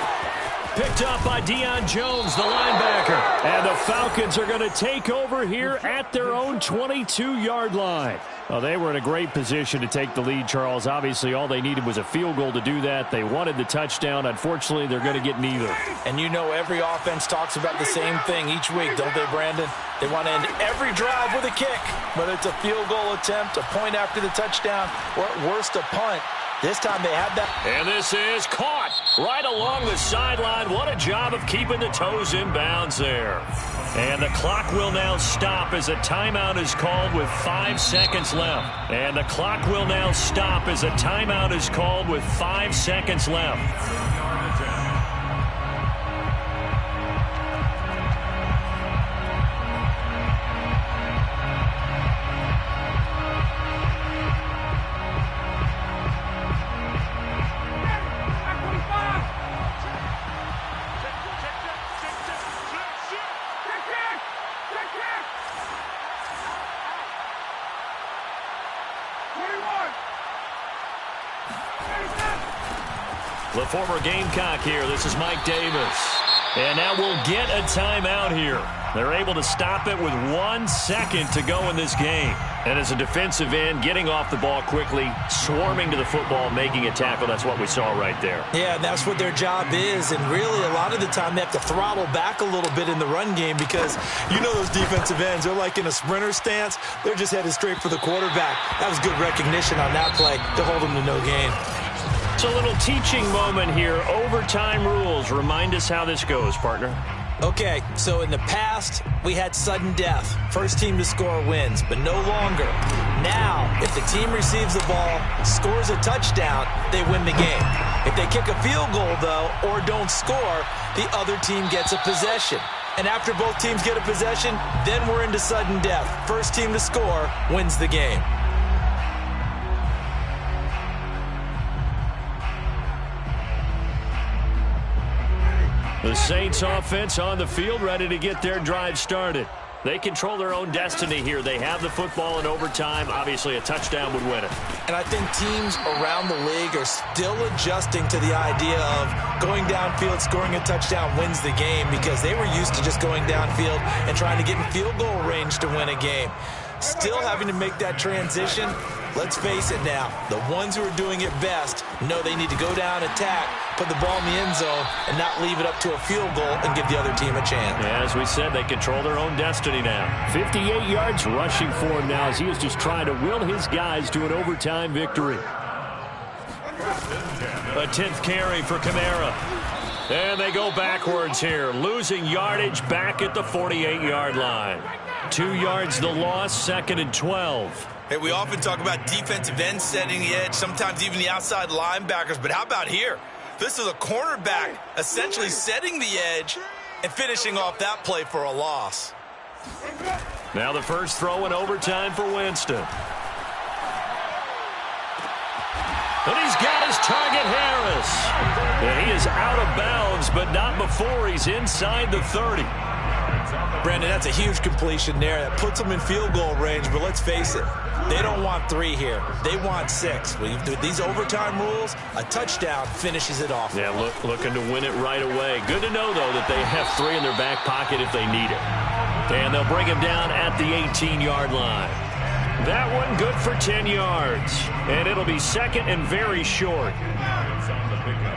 Picked up by Deion Jones, the linebacker. And the Falcons are going to take over here at their own 22-yard line. Well, they were in a great position to take the lead, Charles. Obviously, all they needed was a field goal to do that. They wanted the touchdown. Unfortunately, they're going to get neither. And you know every offense talks about the same thing each week, don't they, Brandon? They want to end every drive with a kick, whether it's a field goal attempt, a point after the touchdown, or at worst a punt. This time they had that. And this is caught right along the sideline. What a job of keeping the toes in bounds there. And the clock will now stop as a timeout is called with 5 seconds left. And the clock will now stop as a timeout is called with 5 seconds left. The former Gamecock here. This is Mike Davis. And now we'll get a timeout here. They're able to stop it with 1 second to go in this game. And as a defensive end, getting off the ball quickly, swarming to the football, making a tackle, that's what we saw right there. Yeah, and that's what their job is. And really, a lot of the time, they have to throttle back a little bit in the run game because you know those defensive ends, they're like in a sprinter stance. They're just headed straight for the quarterback. That was good recognition on that play to hold them to no gain. It's a little teaching moment here. Overtime rules. Remind us how this goes, partner. Okay, so in the past, we had sudden death. First team to score wins, but no longer. Now, if the team receives the ball, scores a touchdown, they win the game. If they kick a field goal, though, or don't score, the other team gets a possession. And after both teams get a possession, then we're into sudden death. First team to score wins the game. The Saints offense on the field, ready to get their drive started. They control their own destiny here. They have the football in overtime. Obviously, a touchdown would win it. And I think teams around the league are still adjusting to the idea of going downfield, scoring a touchdown wins the game because they were used to just going downfield and trying to get in field goal range to win a game. Still having to make that transition. Let's face it now, the ones who are doing it best know they need to go down, attack, put the ball in the end zone and not leave it up to a field goal and give the other team a chance. Yeah, as we said, they control their own destiny now. 58 yards rushing for him now as he is just trying to will his guys to an overtime victory. A 10th carry for Kamara. And they go backwards here, losing yardage back at the 48-yard line. 2 yards the loss, 2nd and 12. Hey, we often talk about defensive ends setting the edge, sometimes even the outside linebackers, but how about here? This is a cornerback essentially setting the edge and finishing off that play for a loss. Now the first throw in overtime for Winston. And he's got his target, Harris. And he is out of bounds, but not before he's inside the 30. Brandon, that's a huge completion there. That puts them in field goal range, but let's face it, they don't want 3 here. They want 6. With these overtime rules, a touchdown finishes it off. Yeah, looking to win it right away. Good to know, though, that they have 3 in their back pocket if they need it. And they'll bring him down at the 18-yard line. That one good for 10 yards. And it'll be 2nd and very short. It's on the pickup.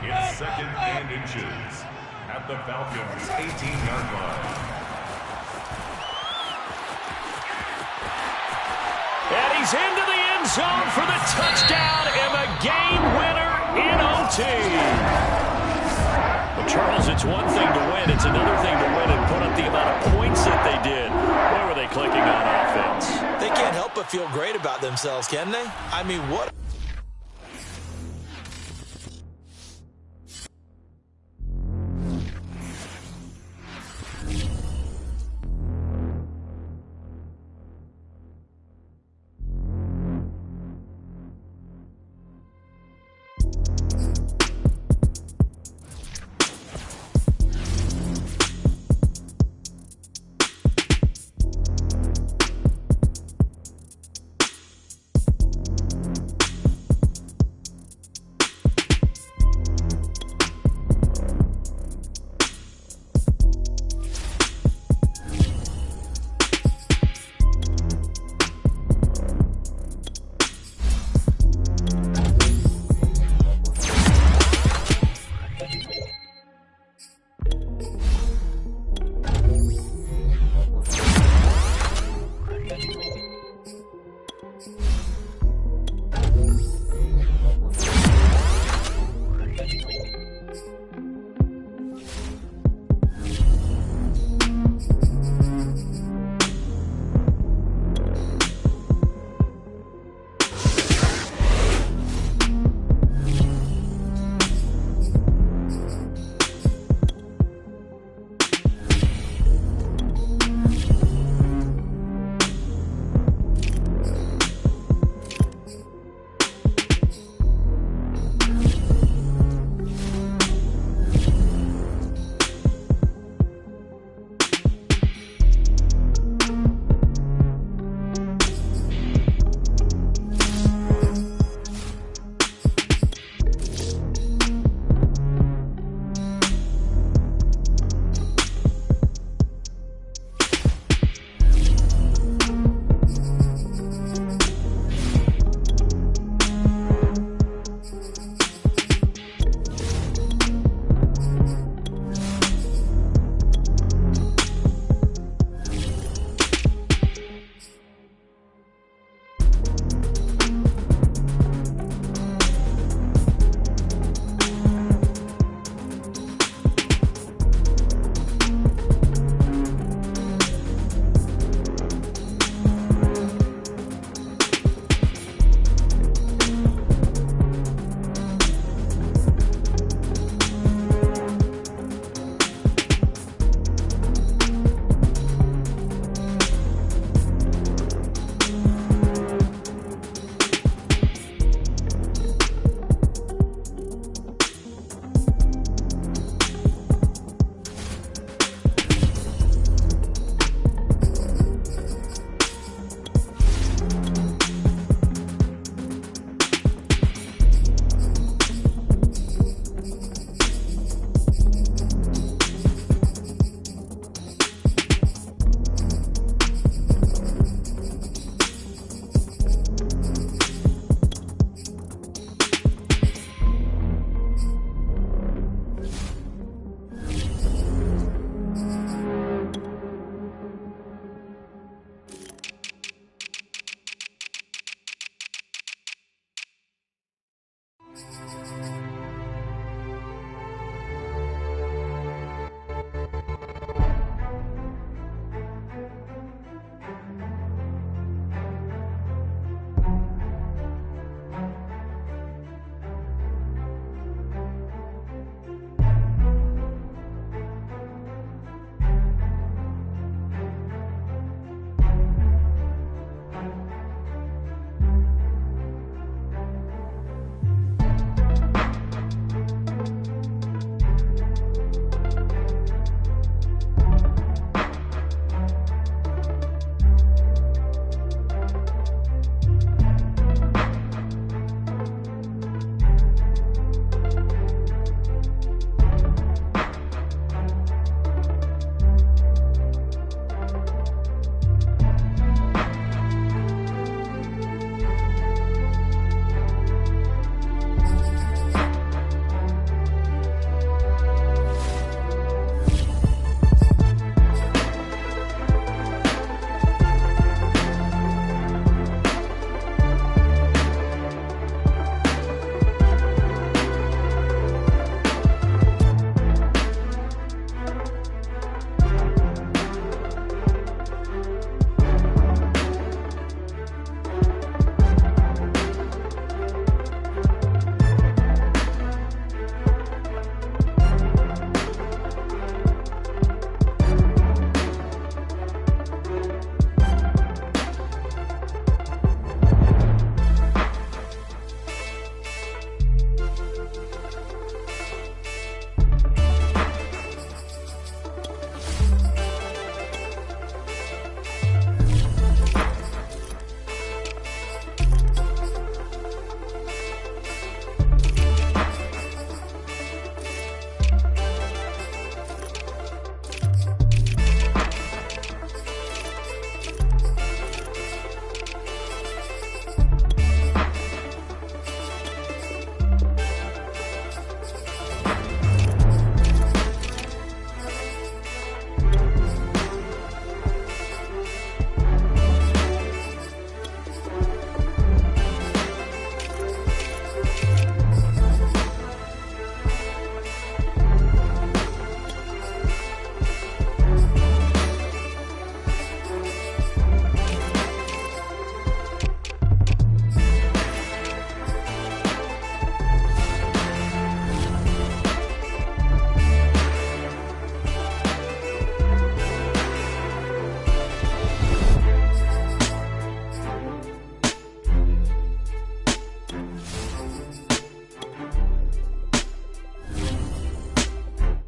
It's 2nd and inches at the Falcons' 18-yard line. And he's into the end zone for the touchdown and a game winner in OT. Well, Charles, it's one thing to win. It's another thing to win and put up the amount of points that they did. Boy, were they clicking on offense. They can't help but feel great about themselves, can they? I mean, what...